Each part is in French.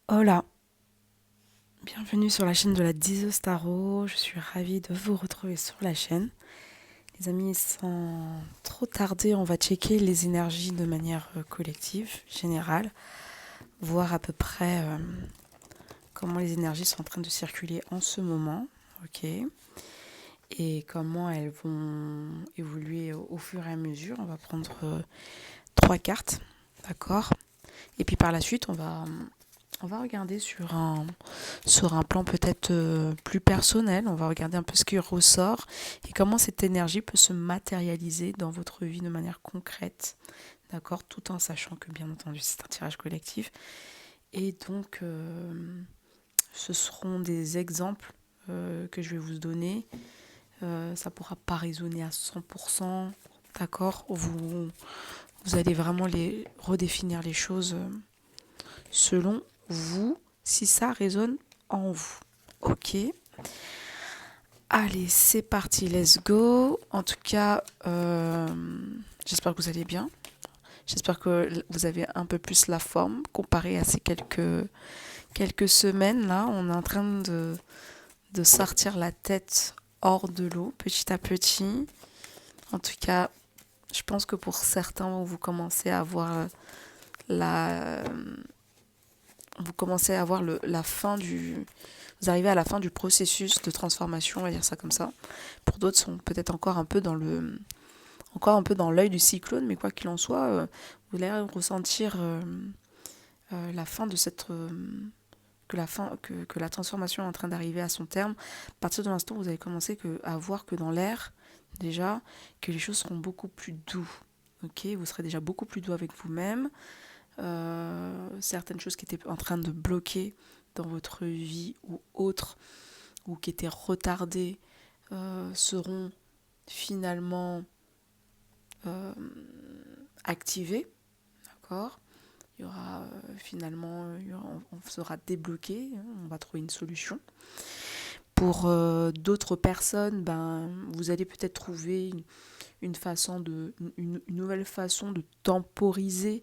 Hola, bienvenue sur la chaîne de la Diseuse Tarot. Je suis ravie de vous retrouver sur la chaîne. Les amis, sans trop tarder, on va checker les énergies de manière collective, générale, voir à peu près comment les énergies sont en train de circuler en ce moment, ok, et comment elles vont évoluer au fur et à mesure. On va prendre 3 cartes, d'accord, et puis par la suite, on va regarder sur un plan peut-être plus personnel. On va regarder un peu ce qui ressort et comment cette énergie peut se matérialiser dans votre vie de manière concrète. D'accord, tout en sachant que bien entendu c'est un tirage collectif. Et donc ce seront des exemples que je vais vous donner. Ça ne pourra pas résonner à 100%. D'accord, vous allez vraiment redéfinir les choses selon vous, si ça résonne en vous. Ok. Allez, c'est parti, let's go. En tout cas, j'espère que vous allez bien. J'espère que vous avez un peu plus la forme comparé à ces quelques semaines là. On est en train de sortir la tête hors de l'eau petit à petit. En tout cas, je pense que pour certains, vous commencez à avoir la, vous commencez à avoir la fin vous arrivez à la fin du processus de transformation, on va dire ça comme ça. Pour d'autres, sont peut-être encore un peu dans l'œil du cyclone, mais quoi qu'il en soit, vous allez ressentir la fin de cette que la transformation est en train d'arriver à son terme. À partir de l'instant où vous allez commencer à voir que dans l'air, déjà, que les choses seront beaucoup plus doux. Ok, vous serez déjà beaucoup plus doux avec vous-même. Certaines choses qui étaient en train de bloquer dans votre vie ou autres, ou qui étaient retardées, seront finalement activées. D'accord, il y aura finalement, on sera débloqué, hein, on va trouver une solution. Pour d'autres personnes, vous allez peut-être trouver une nouvelle façon de temporiser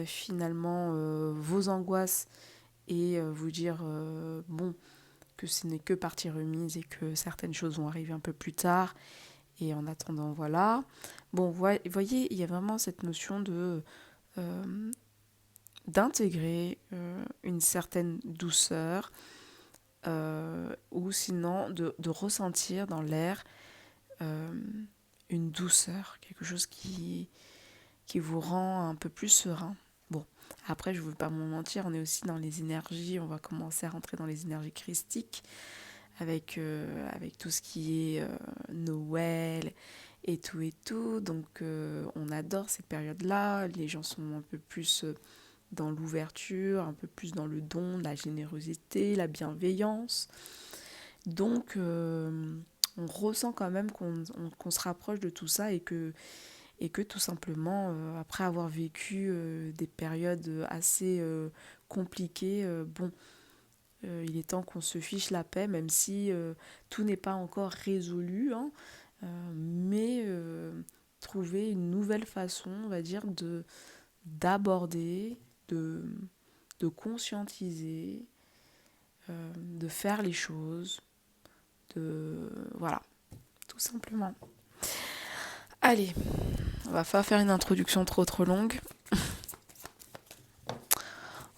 finalement vos angoisses et vous dire bon, que ce n'est que partie remise et que certaines choses vont arriver un peu plus tard. Et en attendant, voilà. Bon, voyez, il y a vraiment cette notion euh, d'intégrer une certaine douceur ou sinon de ressentir dans l'air euh, une douceur, quelque chose qui vous rend un peu plus serein. Bon, après, je ne veux pas me mentir, on est aussi dans les énergies, on va commencer à rentrer dans les énergies christiques avec tout ce qui est Noël et tout et tout. Donc, on adore cette période-là. Les gens sont un peu plus dans l'ouverture, un peu plus dans le don, la générosité, la bienveillance. Donc, on ressent quand même qu'on se rapproche de tout ça et que tout simplement, après avoir vécu des périodes assez compliquées, il est temps qu'on se fiche la paix, même si tout n'est pas encore résolu, hein, mais trouver une nouvelle façon, on va dire, d'aborder, de conscientiser, de faire les choses, voilà, tout simplement. Allez, on va pas faire une introduction trop longue.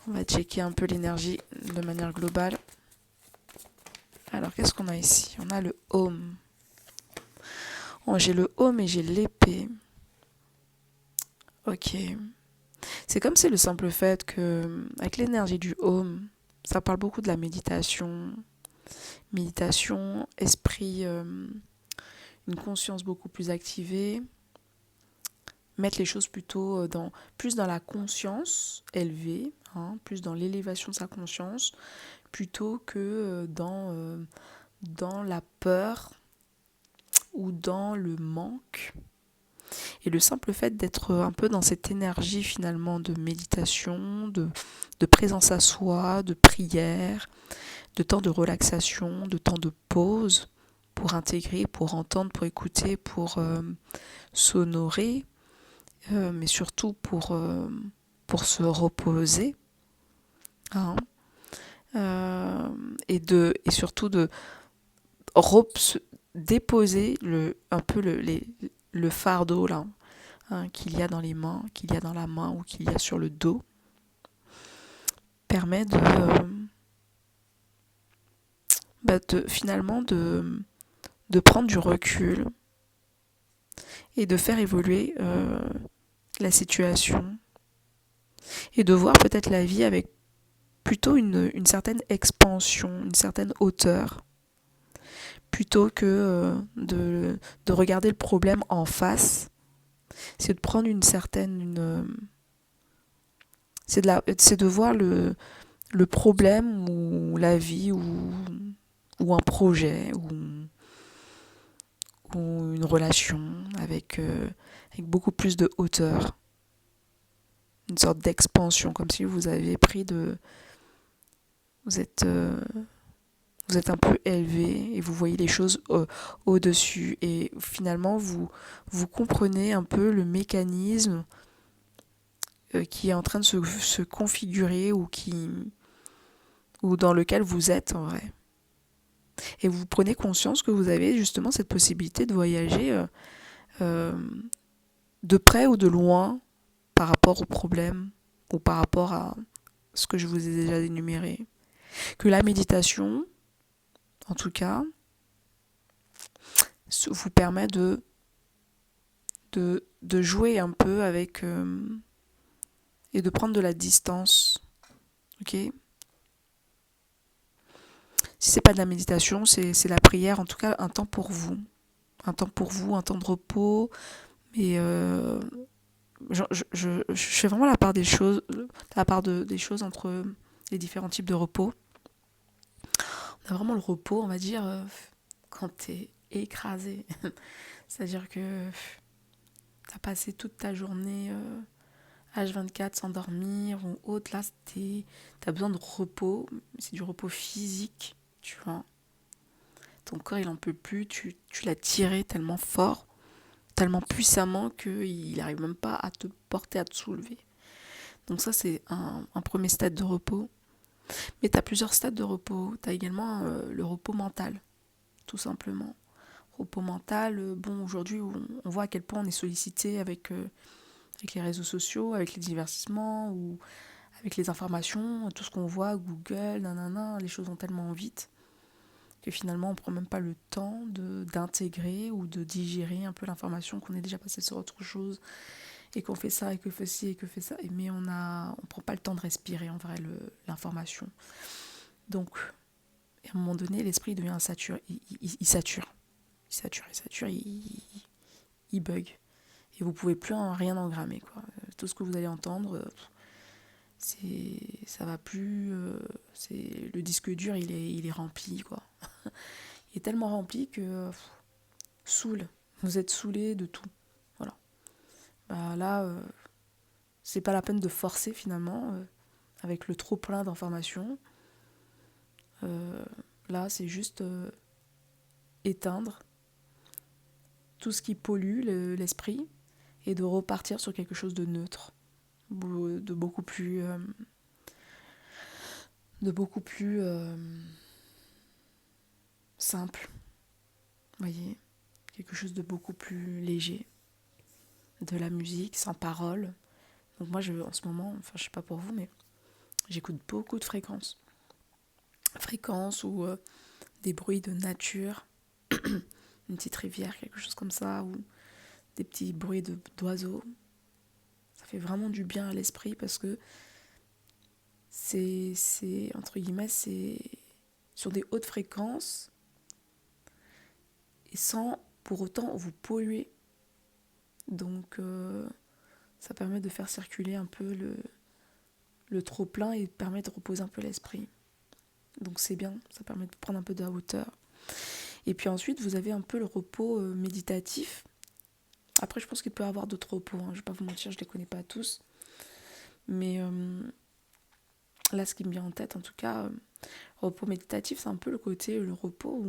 On va checker un peu l'énergie de manière globale. Alors, qu'est-ce qu'on a ici? On a le home. Oh, j'ai le home et j'ai l'épée. Ok. C'est comme c'est le simple fait que, avec l'énergie du home, ça parle beaucoup de la méditation. Méditation, esprit, une conscience beaucoup plus activée. Mettre les choses plutôt plus dans la conscience élevée, hein, plus dans l'élévation de sa conscience, plutôt que dans la peur ou dans le manque. Et le simple fait d'être un peu dans cette énergie finalement de méditation, de présence à soi, de prière, de temps de relaxation, de temps de pause pour intégrer, pour entendre, pour écouter, pour s'honorer, mais surtout pour se reposer, hein. et surtout de déposer un peu le fardeau là, hein, qu'il y a dans les mains, qu'il y a dans la main ou qu'il y a sur le dos, permet finalement de prendre du recul et de faire évoluer la situation et de voir peut-être la vie avec plutôt une certaine expansion, une certaine hauteur, plutôt que de regarder le problème en face. C'est de prendre c'est de voir le problème ou la vie ou un projet ou une relation avec beaucoup plus de hauteur, une sorte d'expansion, comme si vous avez vous êtes, euh, vous êtes un peu élevé et vous voyez les choses au-dessus et finalement vous comprenez un peu le mécanisme qui est en train de se configurer ou dans lequel vous êtes en vrai. Et vous prenez conscience que vous avez justement cette possibilité de voyager euh, de près ou de loin par rapport au problème ou par rapport à ce que je vous ai déjà énuméré. Que la méditation, en tout cas, vous permet de jouer un peu avec et de prendre de la distance. Ok. Si c'est pas de la méditation, c'est la prière, en tout cas un temps pour vous. Un temps pour vous, un temps de repos. Mais je fais vraiment des choses entre les différents types de repos. On a vraiment le repos, on va dire, quand t'es écrasé. C'est-à-dire que t'as passé toute ta journée H24 sans dormir ou autre. Là, t'as besoin de repos. C'est du repos physique, tu vois. Ton corps, il en peut plus. Tu l'as tiré tellement fort, tellement puissamment qu'il n'arrive même pas à te porter, à te soulever. Donc ça, c'est un premier stade de repos. Mais tu as plusieurs stades de repos. Tu as également le repos mental, tout simplement. Repos mental, bon, aujourd'hui, on voit à quel point on est sollicité avec les réseaux sociaux, avec les divertissements ou avec les informations, tout ce qu'on voit, Google, nanana, les choses vont tellement vite que finalement on prend même pas le temps d'intégrer ou de digérer un peu l'information, qu'on est déjà passé sur autre chose et qu'on fait ça et que fait ci et que fait ça, mais on prend pas le temps de respirer en vrai l'information. Donc à un moment donné l'esprit devient saturé, il sature, il bug et vous pouvez plus rien engrammer quoi. Tout ce que vous allez entendre ça va plus c'est le disque dur il est rempli quoi. Il est tellement rempli que saoule. Vous êtes saoulé de tout. Voilà. Bah là, c'est pas la peine de forcer finalement avec le trop plein d'informations. Euh, Là, c'est juste éteindre tout ce qui pollue l'esprit et de repartir sur quelque chose de neutre, de beaucoup plus, de beaucoup plus simple. Vous voyez, quelque chose de beaucoup plus léger, de la musique sans parole. Donc moi, en ce moment, enfin, je sais pas pour vous, mais j'écoute beaucoup de fréquences ou des bruits de nature, une petite rivière, quelque chose comme ça, ou des petits bruits d'oiseaux. Ça fait vraiment du bien à l'esprit parce que entre guillemets, c'est sur des hautes fréquences et sans pour autant vous polluer. Donc ça permet de faire circuler un peu le trop plein et permet de reposer un peu l'esprit. Donc c'est bien, ça permet de prendre un peu de la hauteur. Et puis ensuite, vous avez un peu le repos méditatif. Après, je pense qu'il peut y avoir d'autres repos, hein. Je vais pas vous mentir, je les connais pas tous. Mais là, ce qui me vient en tête, en tout cas, repos méditatif, c'est un peu le côté, le repos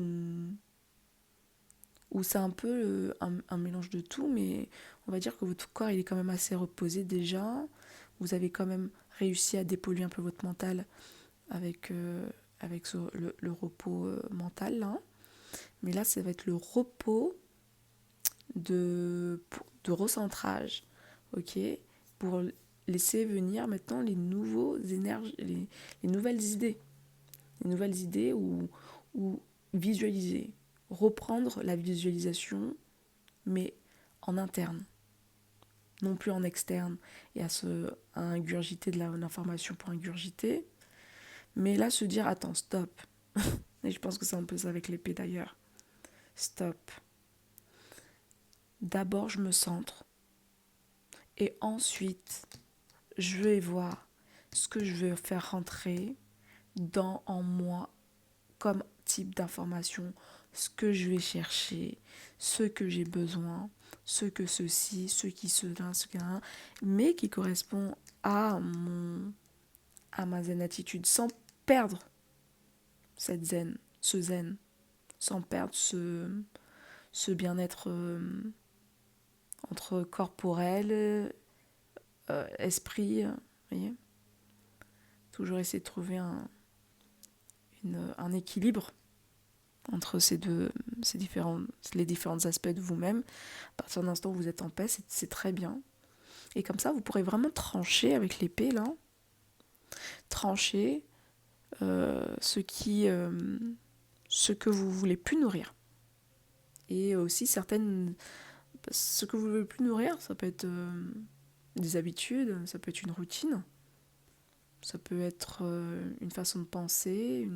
où c'est un peu un mélange de tout, mais on va dire que votre corps, il est quand même assez reposé déjà. Vous avez quand même réussi à dépolluer un peu votre mental avec, le repos mental, là. Mais là, ça va être le repos de recentrage, ok, pour laisser venir maintenant les nouvelles idées. Les nouvelles idées ou visualiser. Reprendre la visualisation, mais en interne, non plus en externe, et à ingurgiter de l'information pour ingurgiter. Mais là, se dire, attends, stop. Et je pense que c'est un peu ça avec l'épée d'ailleurs. Stop. D'abord, je me centre. Et ensuite, je vais voir ce que je vais faire rentrer en moi comme type d'information, ce que je vais chercher, ce que j'ai besoin, ce que ceci, ce qui cela, ce qu'il y a, mais qui correspond à ma zen attitude, sans perdre ce zen, sans perdre ce bien-être entre corporel, esprit, vous voyez. Toujours essayer de trouver un équilibre entre les différents aspects de vous-même. À partir de l'instant où vous êtes en paix, c'est très bien. Et comme ça, vous pourrez vraiment trancher avec l'épée, là. Trancher ce que vous voulez plus nourrir. Et aussi ce que vous voulez plus nourrir, ça peut être des habitudes, ça peut être une routine, ça peut être une façon de penser,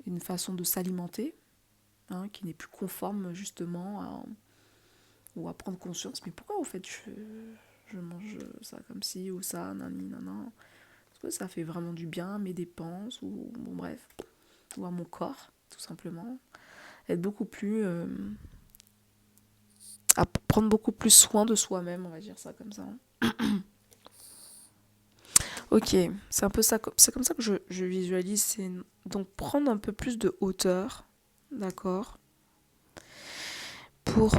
une façon de s'alimenter, hein, qui n'est plus conforme justement ou à prendre conscience. Mais pourquoi au fait je mange ça comme ci ou ça, nani, nanan. Est-ce que ça fait vraiment du bien à mes dépenses ou bon, bref, ou à mon corps, tout simplement. Être beaucoup plus... à prendre beaucoup plus soin de soi-même, on va dire ça comme ça. Ok, c'est un peu ça, c'est comme ça que je visualise. C'est donc prendre un peu plus de hauteur, d'accord, pour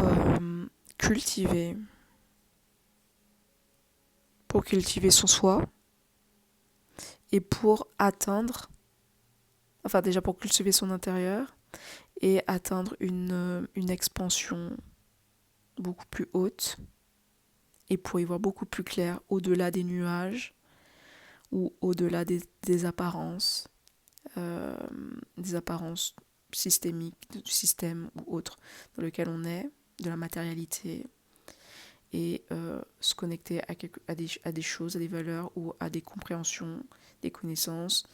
cultiver son soi et pour atteindre, enfin déjà pour cultiver son intérieur et atteindre une expansion beaucoup plus haute et pour y voir beaucoup plus clair au-delà des nuages ou au-delà des apparences systémiques, du système ou autre dans lequel on est, de la matérialité, et se connecter à des choses, à des valeurs ou à des compréhensions, des connaissances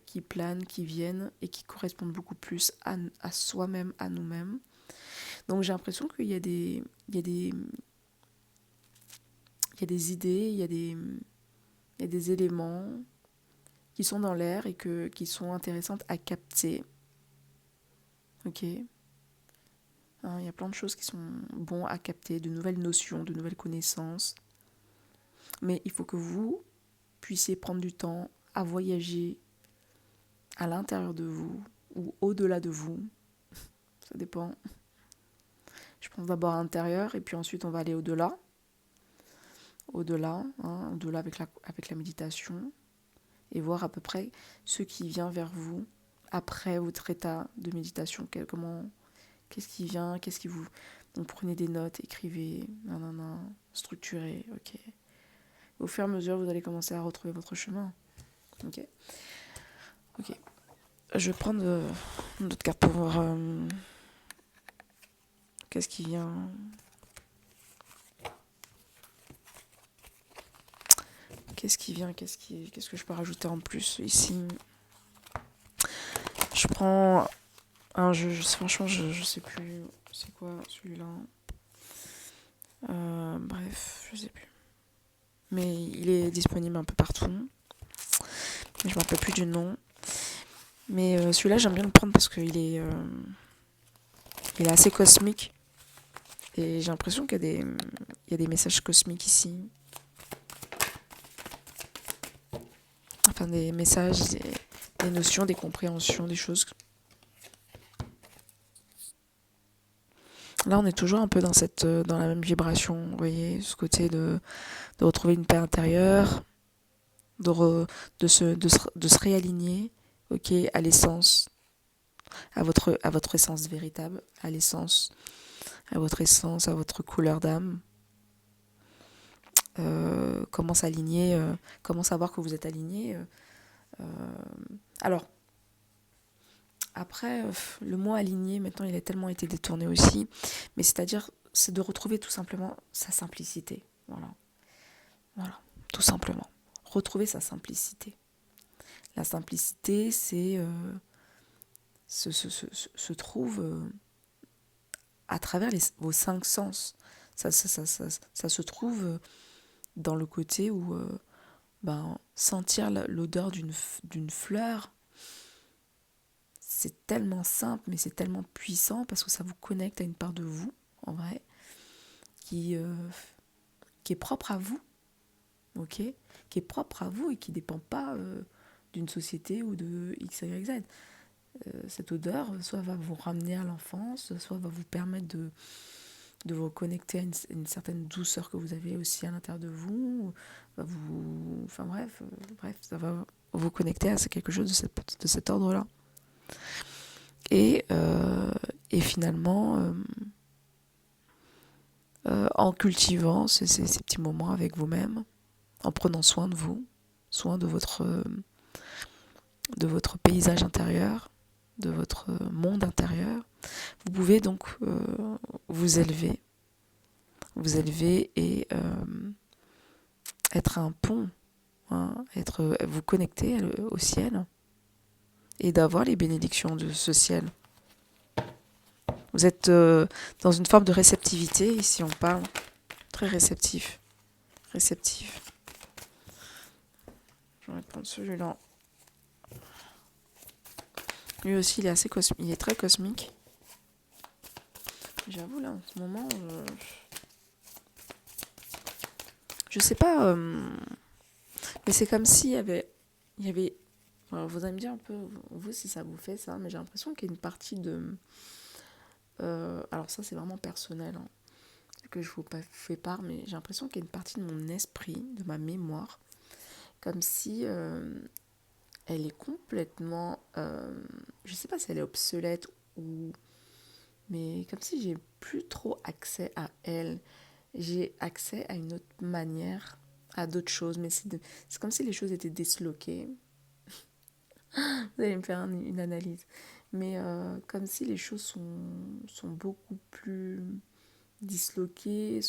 qui planent, qui viennent et qui correspondent beaucoup plus à soi-même, à nous-mêmes. Donc j'ai l'impression qu'il y a des idées, il y a des éléments qui sont dans l'air et qui sont intéressantes à capter. Ok. Il y a plein de choses qui sont bons à capter, de nouvelles notions, de nouvelles connaissances. Mais il faut que vous puissiez prendre du temps à voyager à l'intérieur de vous ou au-delà de vous. Ça dépend. Je pense d'abord à l'intérieur et puis ensuite on va aller au-delà. Au-delà avec la méditation et voir à peu près ce qui vient vers vous après votre état de méditation. Qu'est-ce qui vient, Donc prenez des notes, écrivez, structurez, ok. Au fur et à mesure, vous allez commencer à retrouver votre chemin. Ok. Je vais prendre une autre carte pour voir qu'est-ce qui vient. Qu'est-ce que je peux rajouter en plus ici? Je prends un jeu, franchement, je sais plus c'est quoi celui-là. Bref, je sais plus. Mais il est disponible un peu partout. Je me rappelle plus du nom. Mais celui-là, j'aime bien le prendre parce qu'il est assez cosmique. Et j'ai l'impression qu'il y a des messages cosmiques ici. Enfin, des messages, des notions, des compréhensions, des choses. Là, on est toujours un peu dans la même vibration, vous voyez, ce côté de retrouver une paix intérieure, de se réaligner, ok, à l'essence, à votre essence véritable, à l'essence, à votre essence, à votre couleur d'âme. Comment s'aligner, comment savoir que vous êtes aligné. Alors, après, le mot aligné, maintenant, il a tellement été détourné aussi, mais c'est-à-dire, c'est de retrouver tout simplement sa simplicité. Voilà, voilà, tout simplement. Retrouver sa simplicité. La simplicité, se trouve à travers vos cinq sens. Ça se trouve dans le côté où sentir l'odeur d'une fleur, c'est tellement simple, mais c'est tellement puissant parce que ça vous connecte à une part de vous, en vrai, qui est propre à vous, ok, qui est propre à vous et qui ne dépend pas d'une société ou de X, Y, Z. Cette odeur, soit va vous ramener à l'enfance, soit va vous permettre de vous connecter à une certaine douceur que vous avez aussi à l'intérieur de vous, enfin bref, ça va vous connecter à quelque chose de cet ordre-là. Et finalement, en cultivant ces petits moments avec vous-même, en prenant soin de vous, soin de votre paysage intérieur, de votre monde intérieur, vous pouvez donc vous élever et être un pont, hein, vous connecter au ciel et d'avoir les bénédictions de ce ciel. Vous êtes dans une forme de réceptivité, ici on parle, très réceptif. Je vais prendre celui-là. Lui aussi, il est assez il est très cosmique. J'avoue, là, en ce moment, je sais pas, mais c'est comme s'il y avait, alors vous allez me dire un peu, vous, si ça vous fait ça, mais j'ai l'impression qu'il y a une partie de, alors ça, c'est vraiment personnel, hein, que je vous fais part, mais j'ai l'impression qu'il y a une partie de mon esprit, de ma mémoire, comme si elle est complètement, je sais pas si elle est obsolète ou, mais comme si j'ai plus trop accès à elle. J'ai accès à une autre manière, à d'autres choses, mais c'est comme si les choses étaient disloquées. Vous allez me faire une analyse. Mais comme si les choses sont beaucoup plus disloquées.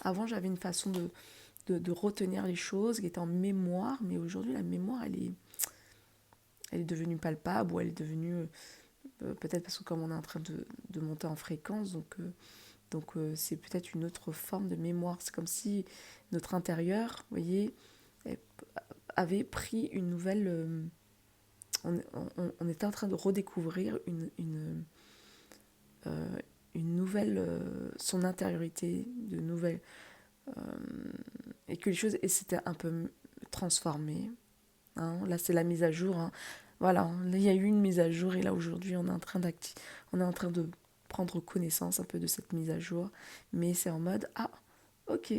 Avant, j'avais une façon de retenir les choses qui était en mémoire, mais aujourd'hui, la mémoire, elle est devenue palpable, ou elle est devenue... peut-être parce que comme on est en train de monter en fréquence, donc c'est peut-être une autre forme de mémoire. C'est comme si notre intérieur, vous voyez, avait pris une nouvelle... on était en train de redécouvrir une nouvelle... son intériorité, de nouvelles... et que les choses s'étaient un peu transformées. Hein. Là, c'est la mise à jour. Hein. Voilà, il y a eu une mise à jour et là, aujourd'hui, on est en train de prendre connaissance un peu de cette mise à jour. Mais c'est en mode, ah, ok,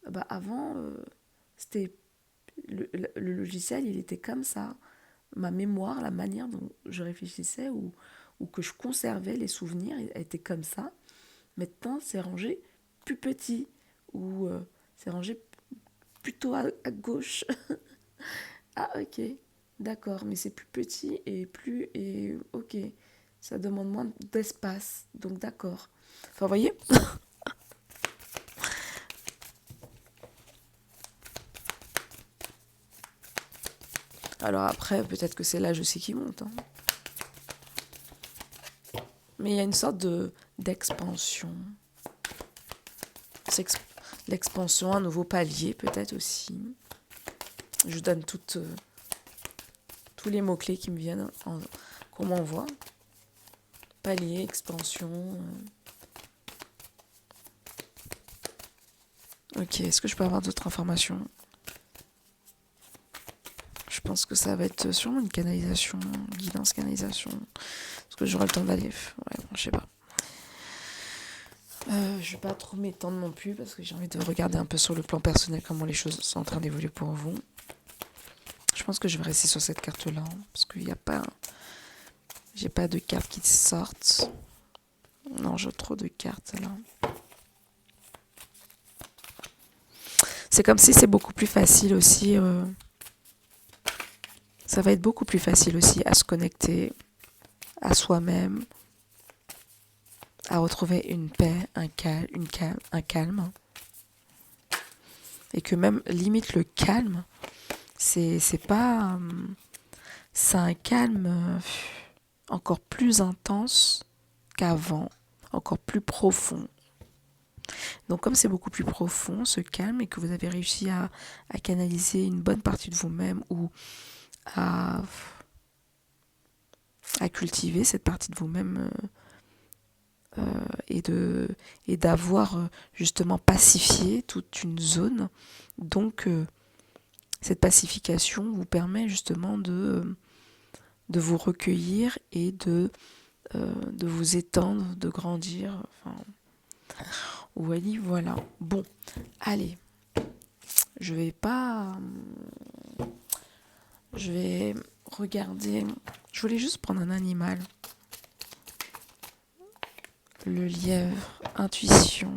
bah avant, c'était le logiciel, il était comme ça. Ma mémoire, la manière dont je réfléchissais ou que je conservais les souvenirs, elle était comme ça. Maintenant, c'est rangé plus petit ou c'est rangé plutôt à gauche. Ah, ok, d'accord, mais c'est plus petit et plus... Et ok, ça demande moins d'espace, donc d'accord. Enfin, vous voyez. Alors après, peut-être que c'est l'âge aussi qui monte. Hein. Mais il y a une sorte d'expansion. L'expansion, un nouveau palier peut-être aussi. Je donne tous les mots-clés qui me viennent, qu'on m'envoie. Palier, expansion. Ok, est-ce que je peux avoir d'autres informations ? Je pense que ça va être sûrement une canalisation, guidance, canalisation. Est-ce que j'aurai le temps d'aller ? Ouais, bon, je sais pas. Je vais pas trop m'étendre non plus parce que j'ai envie de regarder un peu sur le plan personnel comment les choses sont en train d'évoluer pour vous. Je pense que je vais rester sur cette carte-là parce qu'il n'y a pas, j'ai pas de cartes qui sortent. Non, j'ai trop de cartes là. C'est comme si c'est beaucoup plus facile aussi. Ça va être beaucoup plus facile aussi à se connecter à soi-même, à retrouver une paix, un calme. Et que même limite le calme, c'est pas, c'est un calme encore plus intense qu'avant, encore plus profond. Donc comme c'est beaucoup plus profond, ce calme, et que vous avez réussi à canaliser une bonne partie de vous-même ou à, à cultiver cette partie de vous-même et d'avoir justement pacifié toute une zone. Donc cette pacification vous permet justement de vous recueillir et de vous étendre, de grandir. Enfin, voilà. Bon, allez, je vais pas... Je vais regarder... Je voulais juste prendre un animal. Le lièvre, intuition,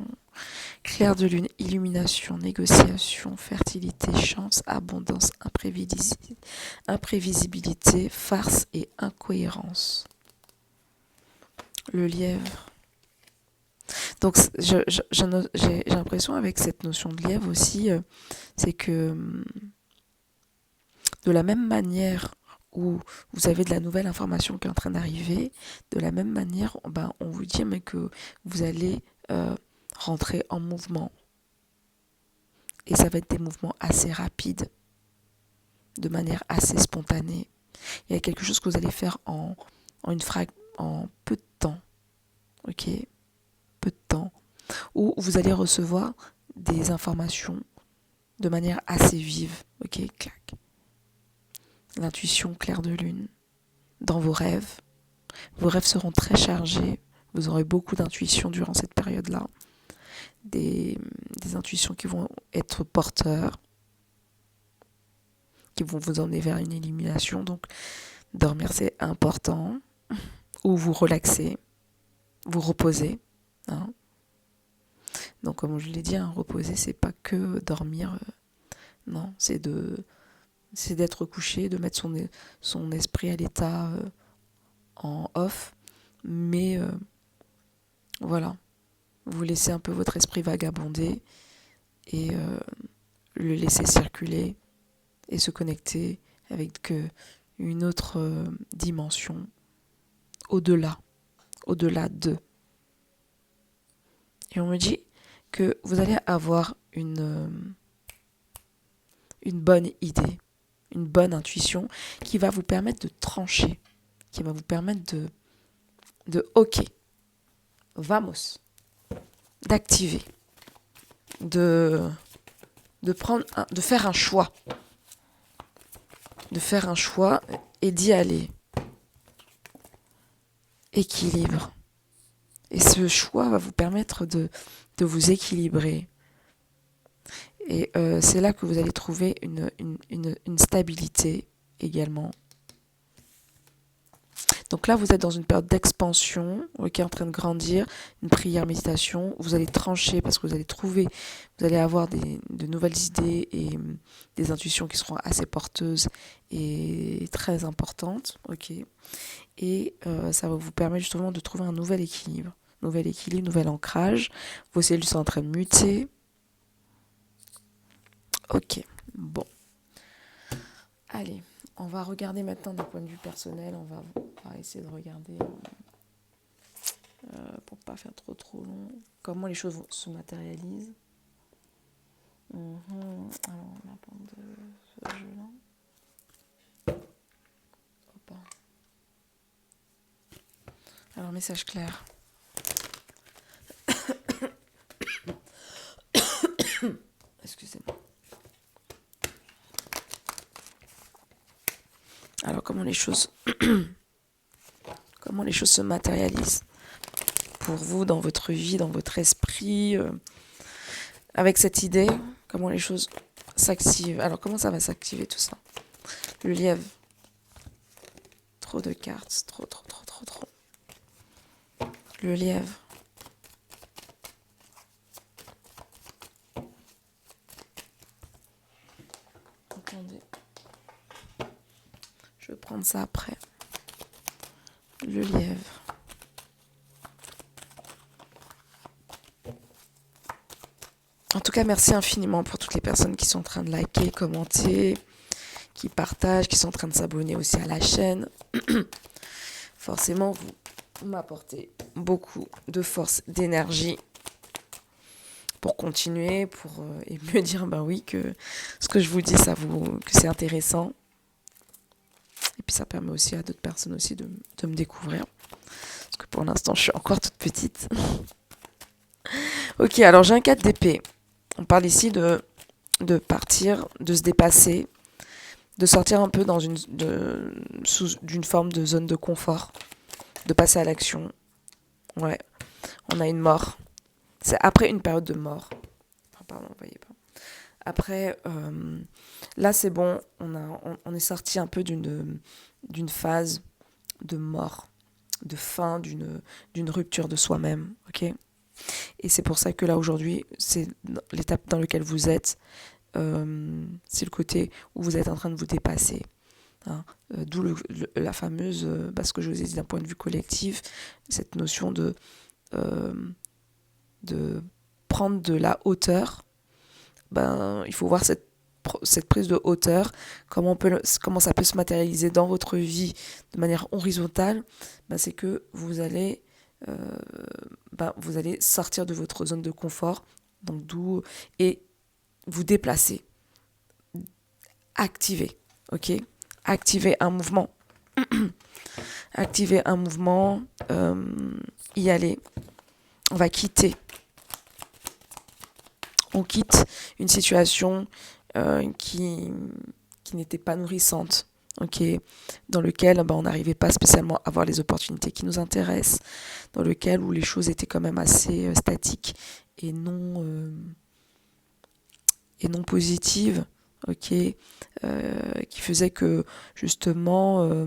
clair de lune, illumination, négociation, fertilité, chance, abondance, imprévisibilité, farce et incohérence. Le lièvre. Donc j'ai l'impression avec cette notion de lièvre aussi, c'est que de la même manière où vous avez de la nouvelle information qui est en train d'arriver, de la même manière, on vous dit mais que vous allez rentrer en mouvement. Et ça va être des mouvements assez rapides, de manière assez spontanée. Il y a quelque chose que vous allez faire en peu de temps, ok, peu de temps, où vous allez recevoir des informations de manière assez vive, ok, clac. L'intuition claire de lune, dans vos rêves seront très chargés, vous aurez beaucoup d'intuition durant cette période-là, des intuitions qui vont être porteurs, qui vont vous emmener vers une illumination. Donc dormir c'est important, ou vous relaxer, vous reposer. Hein. Donc comme je l'ai dit, reposer c'est pas que dormir, non, c'est d'être couché, de mettre son esprit à l'état en off, mais voilà, vous laissez un peu votre esprit vagabonder et le laisser circuler et se connecter avec une autre dimension au-delà de. Et on me dit que vous allez avoir une bonne idée, une bonne intuition qui va vous permettre de trancher, qui va vous permettre de ok, vamos, d'activer, de faire un choix, et d'y aller. Équilibre. Et ce choix va vous permettre de vous équilibrer. Et c'est là que vous allez trouver une stabilité également. Donc là, vous êtes dans une période d'expansion, qui est en train de grandir, une prière, méditation. Vous allez trancher parce que vous allez avoir de nouvelles idées et des intuitions qui seront assez porteuses et très importantes. Ok. Et ça va vous permettre justement de trouver un nouvel équilibre, nouvel ancrage. Vos cellules sont en train de muter. Ok, bon. Allez, on va regarder maintenant d'un point de vue personnel. On va essayer de regarder, pour pas faire trop long, comment les choses se matérialisent. Alors, on va prendre ce jeu-là. Hop. Alors, message clair. Excusez-moi. Alors, comment les choses se matérialisent pour vous dans votre vie, dans votre esprit, avec cette idée, comment les choses s'activent. Alors comment ça va s'activer tout ça? Le lièvre. Trop de cartes, trop. Le lièvre. Attendez. Je vais prendre ça après. Le lièvre. En tout cas, merci infiniment pour toutes les personnes qui sont en train de liker, commenter, qui partagent, qui sont en train de s'abonner aussi à la chaîne. Forcément, vous m'apportez beaucoup de force, d'énergie pour continuer, et me dire oui que ce que je vous dis, que c'est intéressant. Et puis ça permet aussi à d'autres personnes aussi de me découvrir. Parce que pour l'instant, je suis encore toute petite. Ok, alors j'ai un 4 d'épée. On parle ici de partir, de se dépasser, de sortir un peu d'une forme de zone de confort, de passer à l'action. Ouais, on a une mort. C'est après une période de mort. Pardon, vous voyez pas. Après, là c'est bon, on est sorti un peu d'une phase de mort, de fin, d'une rupture de soi-même, ok? Et c'est pour ça que là aujourd'hui, c'est l'étape dans laquelle vous êtes, c'est le côté où vous êtes en train de vous dépasser. Hein, d'où la fameuse, parce que je vous ai dit d'un point de vue collectif, cette notion de prendre de la hauteur. Il faut voir cette prise de hauteur, comment ça peut se matérialiser dans votre vie de manière horizontale. C'est que vous allez sortir de votre zone de confort, donc et vous déplacer, activer, ok, activer un mouvement, y aller. On quitte une situation qui n'était pas nourrissante, ok, dans lequel on n'arrivait pas spécialement à avoir les opportunités qui nous intéressent, dans lequel où les choses étaient quand même assez statiques et non positives, ok, qui faisait que justement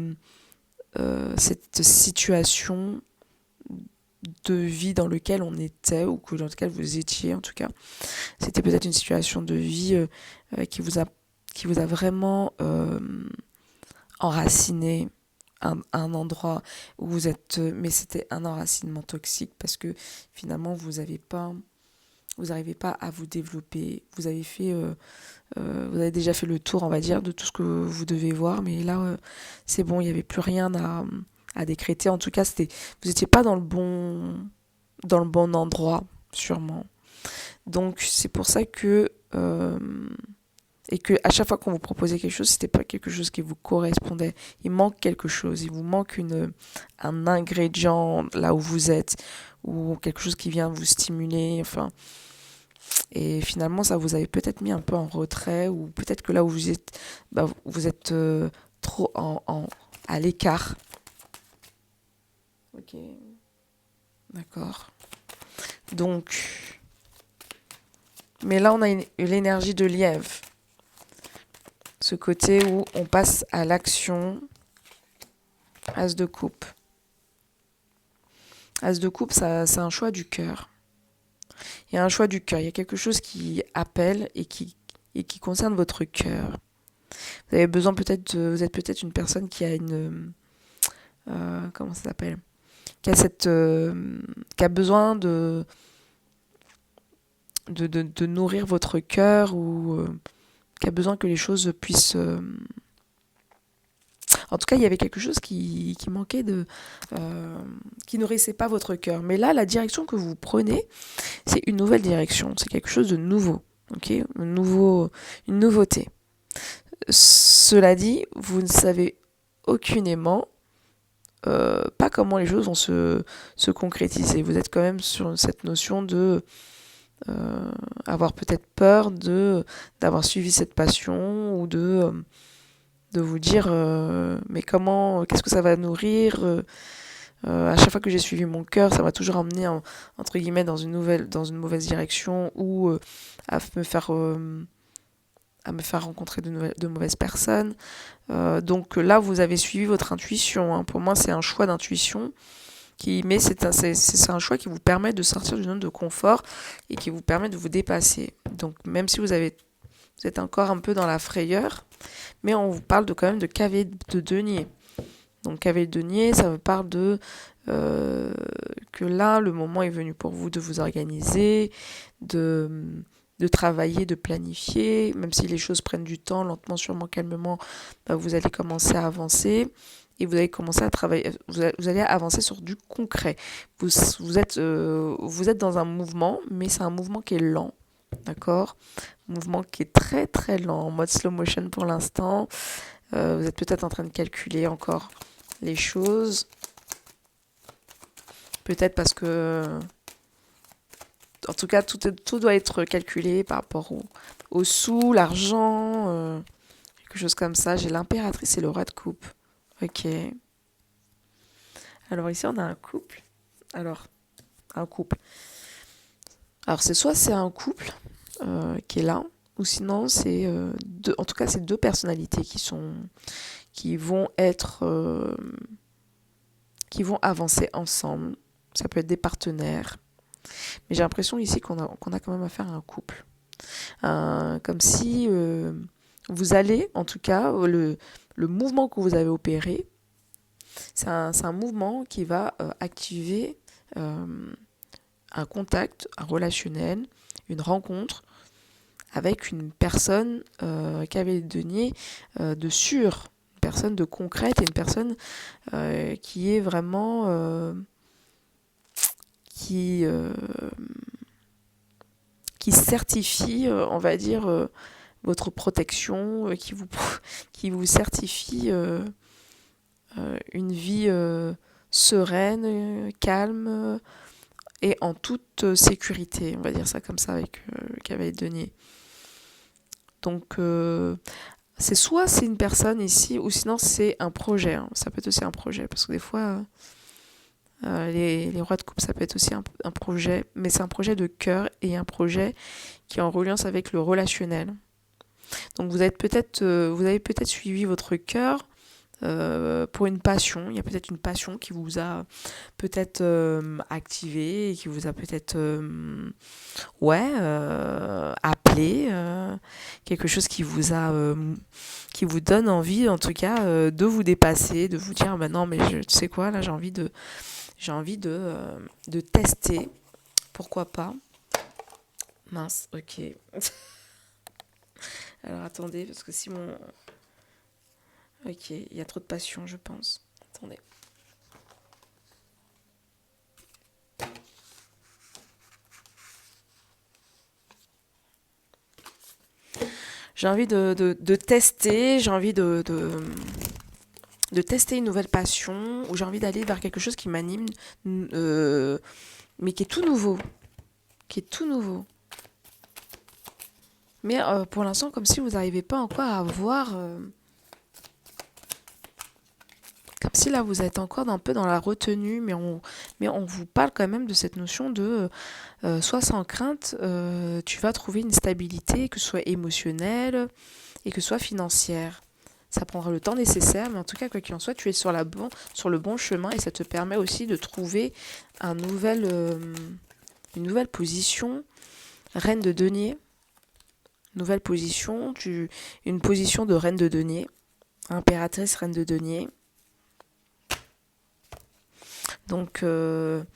cette situation de vie dans lequel on était, ou dans lequel vous étiez en tout cas, c'était peut-être une situation de vie qui vous a vraiment enraciné un endroit où vous êtes, mais c'était un enracinement toxique parce que finalement vous n'arrivez pas à vous développer. Vous avez déjà fait le tour, on va dire, de tout ce que vous devez voir, mais là c'est bon, il n'y avait plus rien à décréter. En tout cas, vous n'étiez pas dans le bon endroit, sûrement. Donc c'est pour ça que et que à chaque fois qu'on vous proposait quelque chose, c'était pas quelque chose qui vous correspondait. Il manque quelque chose, il vous manque un ingrédient là où vous êtes, ou quelque chose qui vient vous stimuler, enfin. Et finalement, ça vous avait peut-être mis un peu en retrait, ou peut-être que là où vous êtes, vous êtes trop à l'écart. Ok, d'accord. Donc, mais là on a l'énergie de lièvre. Ce côté où on passe à l'action. As de coupe. As de coupe, c'est un choix du cœur. Il y a un choix du cœur. Il y a quelque chose qui appelle et qui concerne votre cœur. Vous avez besoin vous êtes peut-être une personne qui a comment ça s'appelle? Qui a besoin de nourrir votre cœur, ou qui a besoin que les choses puissent... En tout cas, il y avait quelque chose qui manquait qui nourrissait pas votre cœur. Mais là, la direction que vous prenez, c'est une nouvelle direction. C'est quelque chose de nouveau. Ok, une nouveauté. Cela dit, vous ne savez aucunement pas comment les choses vont se concrétiser. Vous êtes quand même sur cette notion de avoir peut-être peur d'avoir suivi cette passion, ou de vous dire mais qu'est-ce que ça va nourrir, À chaque fois que j'ai suivi mon cœur, ça m'a toujours emmené entre guillemets dans dans une mauvaise direction ou à me faire rencontrer de mauvaises personnes. Donc là, vous avez suivi votre intuition, hein. Pour moi, c'est un choix d'intuition mais c'est un choix qui vous permet de sortir d'une zone de confort et qui vous permet de vous dépasser. Donc même si vous êtes encore un peu dans la frayeur, mais on vous parle quand même de cavalier de denier. Donc cavalier de denier, ça me parle que là, le moment est venu pour vous de vous organiser, de travailler, de planifier, même si les choses prennent du temps, lentement, sûrement, calmement, vous allez commencer à avancer et vous allez commencer à travailler, vous allez avancer sur du concret. Vous êtes dans un mouvement, mais c'est un mouvement qui est lent, d'accord? Mouvement qui est très très lent, en mode slow motion pour l'instant. Vous êtes peut-être en train de calculer encore les choses. Peut-être parce que, en tout cas, tout doit être calculé par rapport au sous, l'argent, quelque chose comme ça. J'ai l'impératrice et le roi de coupe. Ok. Alors ici, on a un couple. Alors, un couple. Alors, c'est un couple qui est là, ou sinon, en tout cas, c'est deux personnalités qui vont qui vont avancer ensemble. Ça peut être des partenaires. Mais j'ai l'impression ici qu'on a quand même affaire à un couple. Comme si vous allez, en tout cas, le mouvement que vous avez opéré, c'est un mouvement qui va activer un contact, un relationnel, une rencontre avec une personne qui avait le denier de sûr, une personne de concrète et une personne qui est vraiment qui certifie, on va dire, votre protection, qui vous certifie une vie sereine, calme et en toute sécurité, on va dire ça comme ça avec le cavalier de denier. Donc c'est une personne ici ou sinon c'est un projet, hein. Ça peut être aussi un projet parce que des fois les rois de coupe ça peut être aussi un projet, mais c'est un projet de cœur et un projet qui est en reliance avec le relationnel. Donc vous avez peut-être suivi votre cœur pour une passion. Il y a peut-être une passion qui vous a peut-être activé, qui vous a peut-être appelé, quelque chose qui vous donne envie en tout cas de vous dépasser, de vous dire bah non mais tu sais quoi là j'ai envie de tester, pourquoi pas. Mince, ok. Alors attendez, parce que si mon... Ok, il y a trop de passion, je pense. Attendez. J'ai envie de tester, j'ai envie de tester une nouvelle passion, ou j'ai envie d'aller vers quelque chose qui m'anime, mais qui est tout nouveau. Qui est tout nouveau. Mais pour l'instant, comme si vous n'arrivez pas encore à voir... comme si là vous êtes encore un peu dans la retenue, mais on vous parle quand même de cette notion de soit sans crainte, tu vas trouver une stabilité, que ce soit émotionnelle et que ce soit financière. Ça prendra le temps nécessaire, mais en tout cas, quoi qu'il en soit, tu es sur le bon chemin et ça te permet aussi de trouver une nouvelle position, reine de denier. Nouvelle position, une position de reine de denier, impératrice reine de denier. Donc, vous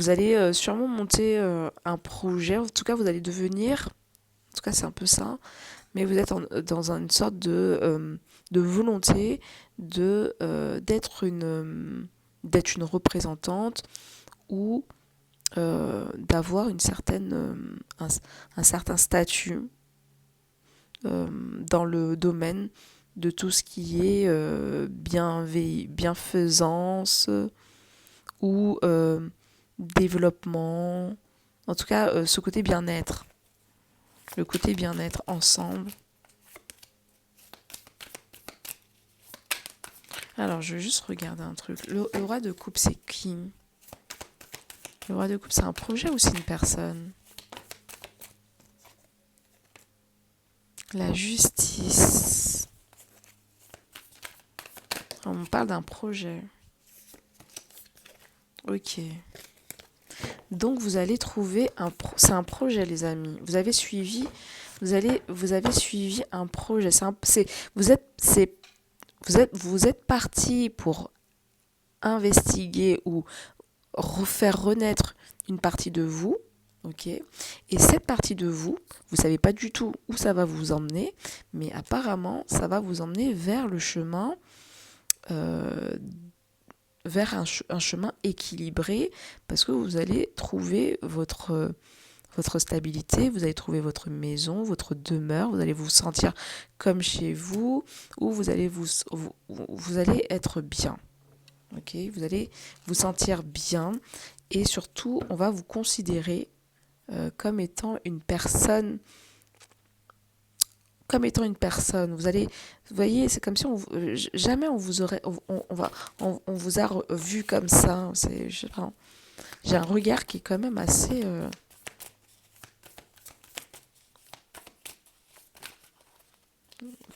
allez sûrement monter un projet, en tout cas, vous allez devenir, en tout cas, c'est un peu ça, mais vous êtes dans une sorte de volonté d'être une représentante ou d'avoir un certain statut dans le domaine de tout ce qui est bienfaisance ou développement, en tout cas ce côté bien-être, le côté bien-être ensemble. Alors, je vais juste regarder un truc. Le roi de coupe, c'est qui? Le roi de coupe, c'est un projet ou c'est une personne? La justice. On me parle d'un projet. Ok. Donc vous allez trouver c'est un projet, les amis. Vous avez suivi un projet. Vous êtes parti pour investiguer ou refaire renaître une partie de vous. Ok. Et cette partie de vous, vous savez pas du tout où ça va vous emmener, mais apparemment, ça va vous emmener vers le chemin euh, vers un chemin équilibré parce que vous allez trouver votre stabilité, vous allez trouver votre maison, votre demeure, vous allez vous sentir comme chez vous, ou vous allez être bien. Ok, vous allez vous sentir bien et surtout, on va vous considérer comme étant une personne. Comme étant une personne, vous voyez, c'est comme si jamais on vous aurait, on vous a vu comme ça. Je sais pas, j'ai un regard qui est quand même assez,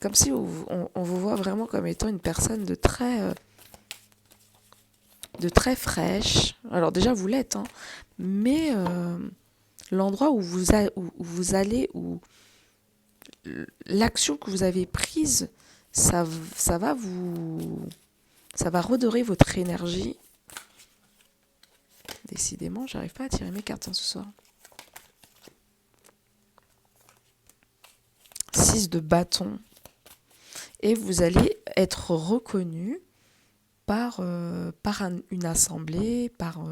comme si on vous voit vraiment comme étant une personne de très fraîche. Alors déjà vous l'êtes, hein, mais l'endroit où vous allez, où l'action que vous avez prise, ça, ça va vous, ça va redorer votre énergie. Décidément, j'arrive pas à tirer mes cartes ce soir. 6 de bâton. Et vous allez être reconnu par une assemblée, par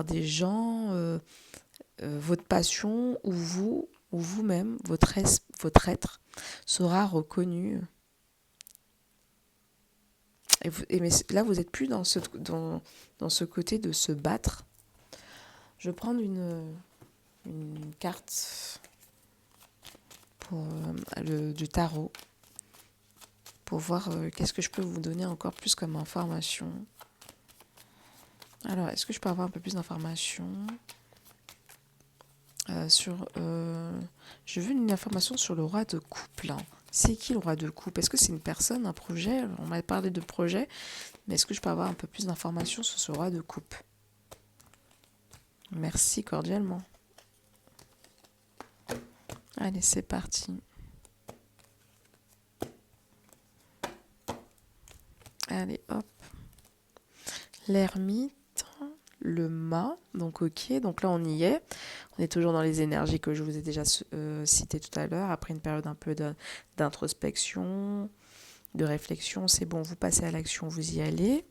des gens, votre passion ou vous-même, votre être sera reconnu. Mais là, vous n'êtes plus dans ce côté de se battre. Je vais prendre une carte pour, du tarot pour voir qu'est-ce que je peux vous donner encore plus comme information. Alors, est-ce que je peux avoir un peu plus d'informations je veux une information sur le roi de coupe, là. C'est qui le roi de coupe? Est-ce que c'est une personne, un projet? On m'a parlé de projet, mais est-ce que je peux avoir un peu plus d'informations sur ce roi de coupe? Merci cordialement. Allez, c'est parti. Allez, hop. L'ermite, le mât, donc ok, donc là on y est. On est toujours dans les énergies que je vous ai déjà citées tout à l'heure, après une période un peu d'introspection, de réflexion, c'est bon, vous passez à l'action, vous y allez.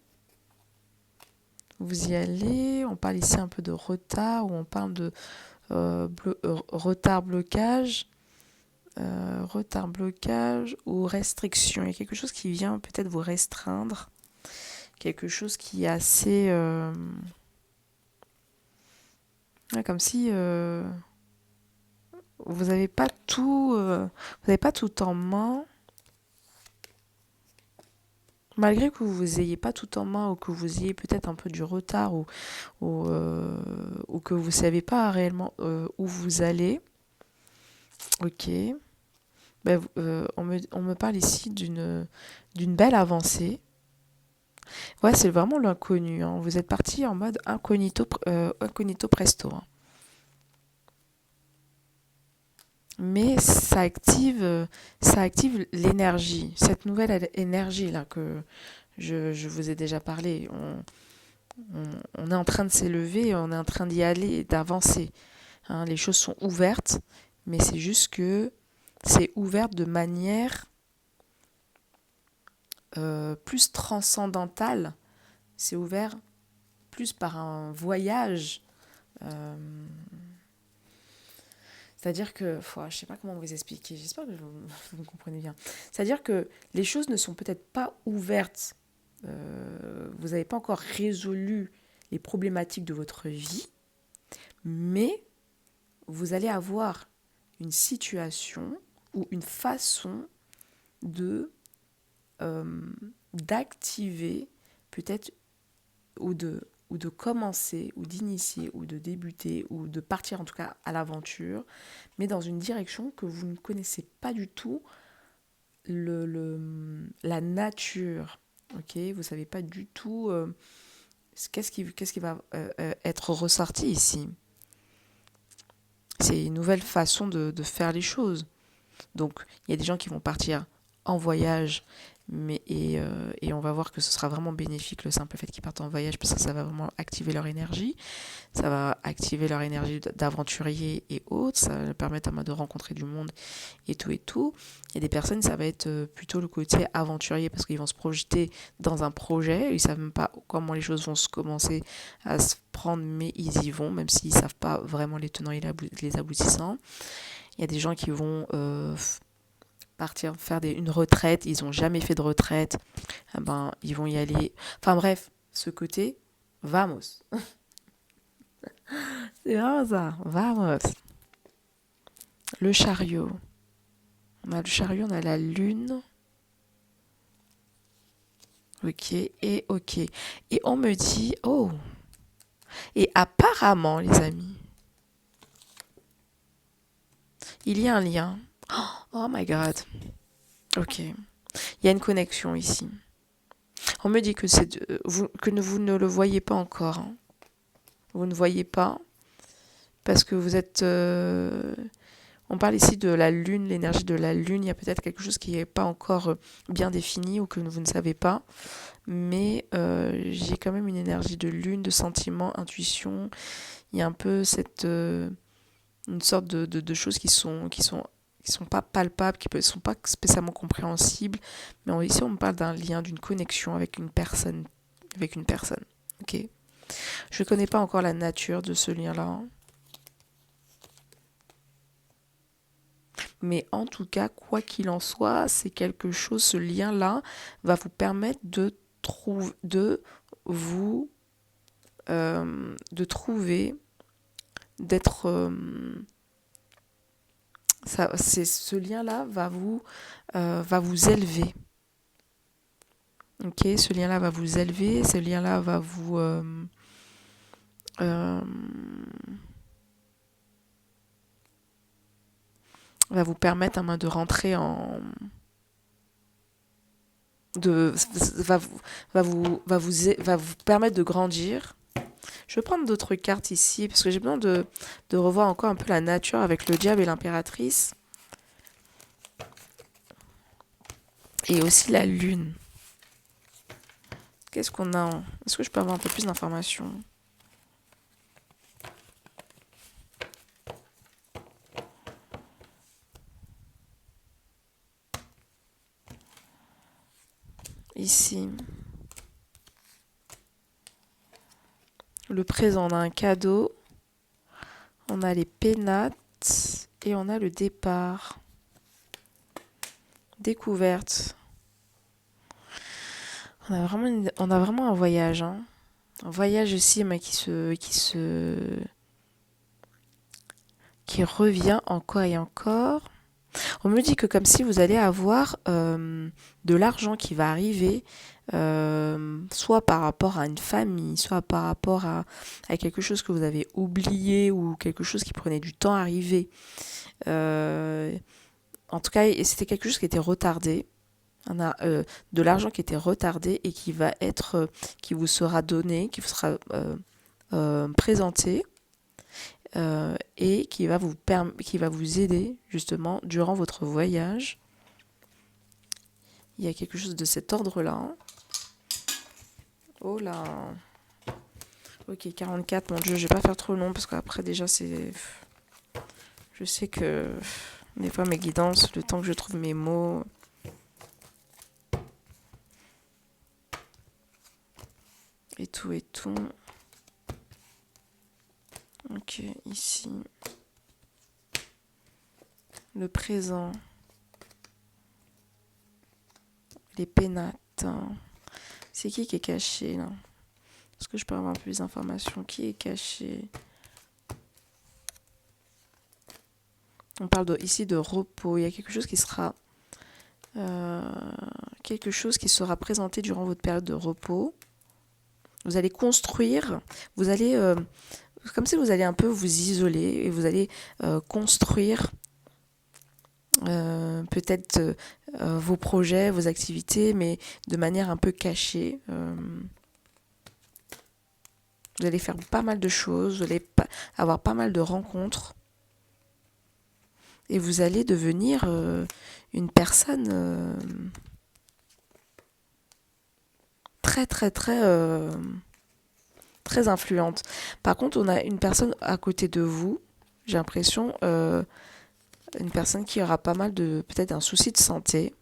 Vous y allez, on parle ici un peu de retard, ou on parle de retard-blocage, retard-blocage ou restriction. Il y a quelque chose qui vient peut-être vous restreindre, quelque chose qui est assez... comme si vous n'avez pas tout en main. Malgré que vous ayez pas tout en main ou que vous ayez peut-être un peu du retard ou que vous ne savez pas réellement où vous allez, ok. Ben, on me parle ici d'une belle avancée. Ouais, c'est vraiment l'inconnu, hein. Vous êtes parti en mode incognito presto, hein. Mais ça active l'énergie, cette nouvelle énergie là que je vous ai déjà parlé. On est en train de s'élever, on est en train d'y aller, d'avancer, hein. Les choses sont ouvertes, mais c'est juste que c'est ouvert de manière plus transcendantale. C'est ouvert plus par un voyage. euh, C'est-à-dire que, je ne sais pas comment vous expliquer, j'espère que vous comprenez bien. C'est-à-dire que les choses ne sont peut-être pas ouvertes, vous n'avez pas encore résolu les problématiques de votre vie, mais vous allez avoir une situation ou une façon de d'activer peut-être ou de commencer, ou d'initier, ou de débuter, ou de partir en tout cas à l'aventure, mais dans une direction que vous ne connaissez pas du tout la nature. Ok, vous ne savez pas du tout qu'est-ce qui va être ressorti ici. C'est une nouvelle façon de faire les choses. Donc, il y a des gens qui vont partir en voyage, et on va voir que ce sera vraiment bénéfique le simple fait qu'ils partent en voyage, parce que ça va vraiment activer leur énergie. Ça va activer leur énergie d'aventurier et autres. Ça va leur permettre de rencontrer du monde et tout et tout. Il y a des personnes, ça va être plutôt le côté aventurier, parce qu'ils vont se projeter dans un projet. Ils ne savent même pas comment les choses vont se commencer à se prendre, mais ils y vont, même s'ils ne savent pas vraiment les tenants et les aboutissants. Il y a des gens qui vont partir faire une retraite, ils n'ont jamais fait de retraite, ils vont y aller. Enfin bref, ce côté, vamos. C'est vraiment ça, vamos. Le chariot. On a le chariot, on a la lune. Ok, et ok. Et on me dit, oh, et apparemment, les amis, il y a un lien. Oh my God. Ok. Il y a une connexion ici. On me dit que vous ne le voyez pas encore. Hein. Vous ne voyez pas parce que vous êtes... on parle ici de la lune, l'énergie de la lune. Il y a peut-être quelque chose qui n'est pas encore bien défini ou que vous ne savez pas. Mais j'ai quand même une énergie de lune, de sentiment, intuition. Il y a un peu une sorte de choses qui sont pas palpables, qui ne sont pas spécialement compréhensibles. Mais ici, on me parle d'un lien, d'une connexion avec une personne. Ok. Je ne connais pas encore la nature de ce lien-là. Mais en tout cas, quoi qu'il en soit, c'est quelque chose, ce lien-là va vous permettre de trouver, d'être... ce lien-là va vous élever. Ok, ce lien-là va vous élever, ce lien-là va vous... va vous permettre de rentrer en... va vous permettre de grandir. Je vais prendre d'autres cartes ici, parce que j'ai besoin de revoir encore un peu la nature avec le diable et l'impératrice. Et aussi la lune. Qu'est-ce qu'on a? Est-ce que je peux avoir un peu plus d'informations? Ici. Le présent, on a un cadeau. On a les pénates. Et on a le départ. Découverte. On a vraiment un voyage. Hein. Un voyage aussi, mais qui revient encore et encore. On me dit que comme si vous allez avoir de l'argent qui va arriver, soit par rapport à une famille, soit par rapport à quelque chose que vous avez oublié ou quelque chose qui prenait du temps à arriver. En tout cas, c'était quelque chose qui était retardé. On a de l'argent qui était retardé et qui vous sera donné, qui vous sera présenté. Et qui va vous aider justement durant votre voyage. Il y a quelque chose de cet ordre-là. Oh là. Ok, 44, mon Dieu, je vais pas faire trop long parce qu'après déjà c'est... Je sais que des fois mes guidances, le temps que je trouve mes mots... Et tout et tout. Ok, ici. Le présent. Les pénates. C'est qui est caché là? Est-ce que je peux avoir un peu plus d'informations? Qui est caché? On parle ici de repos. Il y a quelque chose qui sera euh, quelque chose qui sera présenté durant votre période de repos. Vous allez construire, vous allez, comme si vous allez un peu vous isoler et vous allez construire peut-être vos projets, vos activités, mais de manière un peu cachée. Vous allez faire pas mal de choses, vous allez avoir pas mal de rencontres et vous allez devenir une personne très très très très influente. Par contre, on a une personne à côté de vous, j'ai l'impression, une personne qui aura pas mal de, peut-être un souci de santé,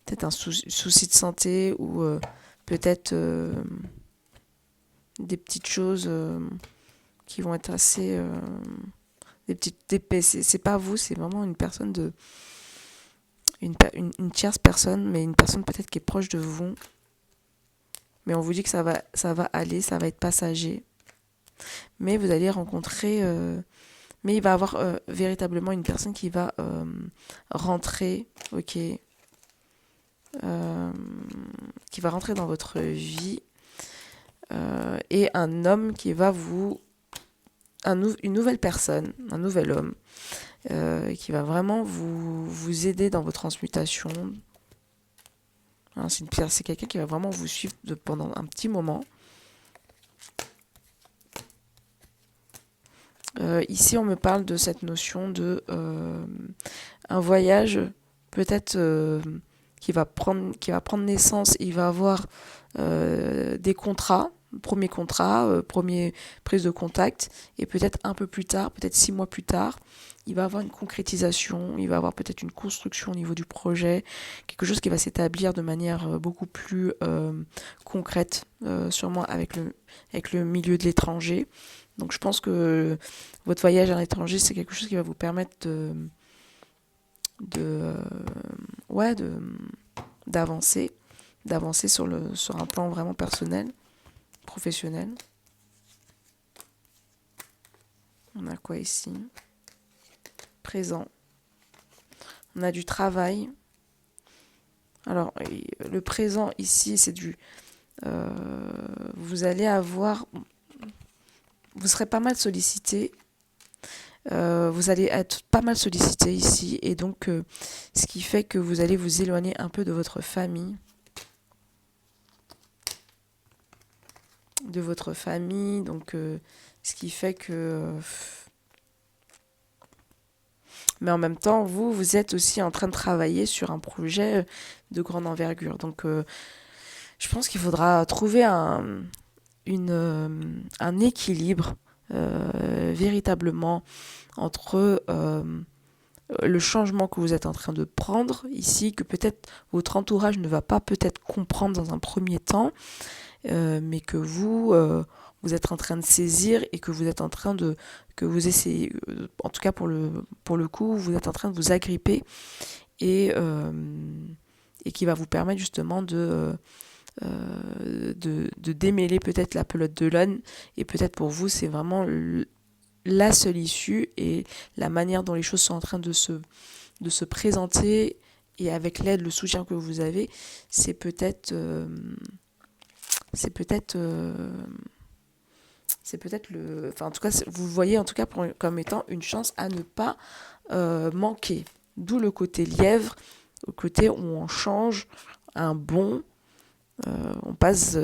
peut-être un souci de santé ou peut-être des petites choses qui vont être assez des petites c'est pas vous, c'est vraiment une personne de une tierce personne, mais une personne peut-être qui est proche de vous, mais on vous dit que ça va aller, ça va être passager, mais vous allez rencontrer mais il va y avoir véritablement une personne qui va rentrer, ok, qui va rentrer dans votre vie et un homme qui va vous une nouvelle personne, un nouvel homme, qui va vraiment vous aider dans vos transmutations. Hein, c'est quelqu'un qui va vraiment vous suivre pendant un petit moment. Ici, on me parle de cette notion de un voyage, peut-être qui va prendre naissance. Il va avoir des contrats, premier contrat, premier prise de contact, et peut-être un peu plus tard, peut-être 6 mois plus tard, il va avoir une concrétisation, il va avoir peut-être une construction au niveau du projet, quelque chose qui va s'établir de manière beaucoup plus concrète, sûrement avec le milieu de l'étranger. Donc je pense que votre voyage à l'étranger, c'est quelque chose qui va vous permettre de ouais, d'avancer sur un plan vraiment personnel, professionnel. On a quoi ici? Présent. On a du travail. Alors, le présent ici, c'est vous allez avoir... Vous serez pas mal sollicité. Vous allez être pas mal sollicité ici. Et donc, ce qui fait que vous allez vous éloigner un peu de votre famille. Donc, ce qui fait que... mais en même temps, vous êtes aussi en train de travailler sur un projet de grande envergure. Donc, je pense qu'il faudra trouver un équilibre véritablement entre le changement que vous êtes en train de prendre ici, que peut-être votre entourage ne va pas peut-être comprendre dans un premier temps, mais que vous êtes en train de saisir et que vous êtes en train que vous essayez, en tout cas pour le coup, vous êtes en train de vous agripper et qui va vous permettre justement de démêler peut-être la pelote de laine, et peut-être pour vous c'est vraiment la seule issue et la manière dont les choses sont en train de se présenter, et avec l'aide, le soutien que vous avez, c'est peut-être enfin en tout cas vous voyez en tout cas comme étant une chance à ne pas manquer, d'où le côté lièvre, le côté où on change un bond. On passe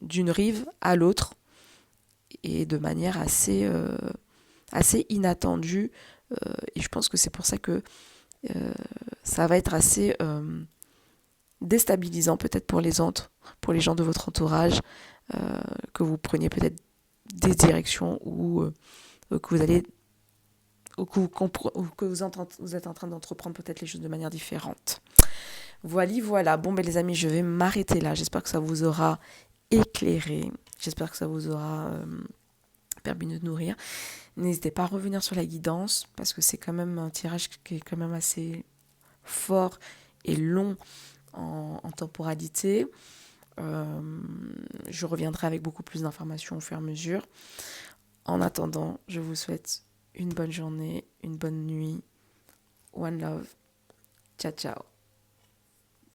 d'une rive à l'autre, et de manière assez inattendue. Et je pense que c'est pour ça que ça va être assez déstabilisant peut-être pour les autres, pour les gens de votre entourage, que vous preniez peut-être des directions ou que vous allez ou que vous êtes en train d'entreprendre peut-être les choses de manière différente. Voilà. Bon, les amis, je vais m'arrêter là. J'espère que ça vous aura éclairé. J'espère que ça vous aura permis de nourrir. N'hésitez pas à revenir sur la guidance, parce que c'est quand même un tirage qui est quand même assez fort et long en temporalité. Je reviendrai avec beaucoup plus d'informations au fur et à mesure. En attendant, je vous souhaite une bonne journée, une bonne nuit. One love. Ciao, ciao.